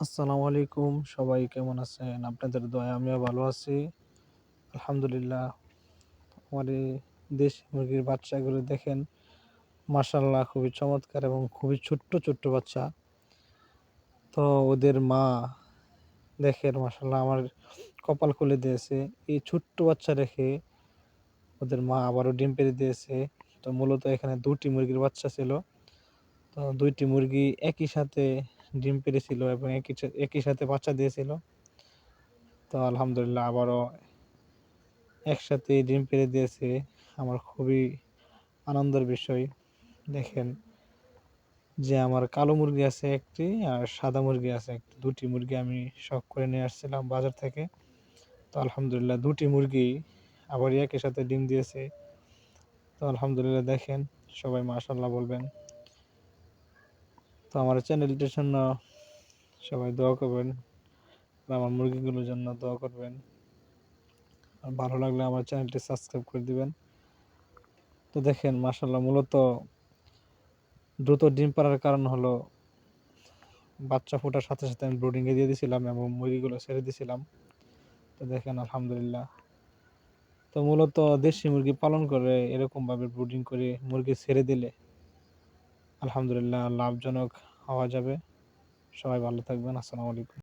আসসালামু আলাইকুম। সবাই কেমন আছেন? আপনাদের দয়ায় আমিও ভালো আছি। আলহামদুলিল্লাহ। আমার এই দেশি মুরগির বাচ্চাগুলো দেখেন মাশাআল্লাহ খুবই চমৎকার এবং খুবই ছোট্ট, ছোট্ট বাচ্চা। তো ওদের মা দেখেন মাশাআল্লাহ আমার কপাল খুলে দিয়েছে। এই ছোট্ট বাচ্চা রেখে ওদের মা আবারও ডিম পেড়ে দিয়েছে। তো মূলত এখানে ২ টি মুরগির বাচ্চা ছিল। তো ২ টি মুরগি একই সাথে ডিম পেড়েছিল এবং একই সাথে বাচ্চা দিয়েছিল। তো আলহামদুলিল্লাহ আবারও একসাথে ডিম পেড়ে দিয়েছে। আমার খুবই আনন্দের বিষয়। দেখেন যে আমার কালো মুরগি আছে একটি আর সাদা মুরগি আছে একটি। ২ টি মুরগি আমি শখ করে নিয়ে আসছিলাম বাজার থেকে। তো আলহামদুলিল্লাহ ২ টি মুরগি আবার একই সাথে ডিম দিয়েছে। তো আলহামদুলিল্লাহ দেখেন সবাই মাশাআল্লাহ বলবেন। তো আমার চ্যানেলটির জন্য সবাই দোয়া করবেন। আর আমার মুরগিগুলোর জন্য দোয়া করবেন। আর ভালো লাগলে আমার চ্যানেলটি সাবস্ক্রাইব করে দিবেন। তো দেখেন মাশাআল্লাহ মূলত দ্রুত ডিম পাড়ার কারণ হলো বাচ্চা ফোটার সাথে, সাথে আমি ব্রুডিং এ দিয়ে দিছিলাম এবং মুরগিগুলো ছেড়ে দিছিলাম। তো দেখেন আলহামদুলিল্লাহ। তো মূলত দেশি মুরগি পালন করে এরকমভাবে ব্রুডিং করে মুরগি ছেড়ে দিলে আলহামদুলিল্লাহ লাভজনক হওয়া যাবে। সবাই ভালো থাকবেন। আসসালামু আলাইকুম।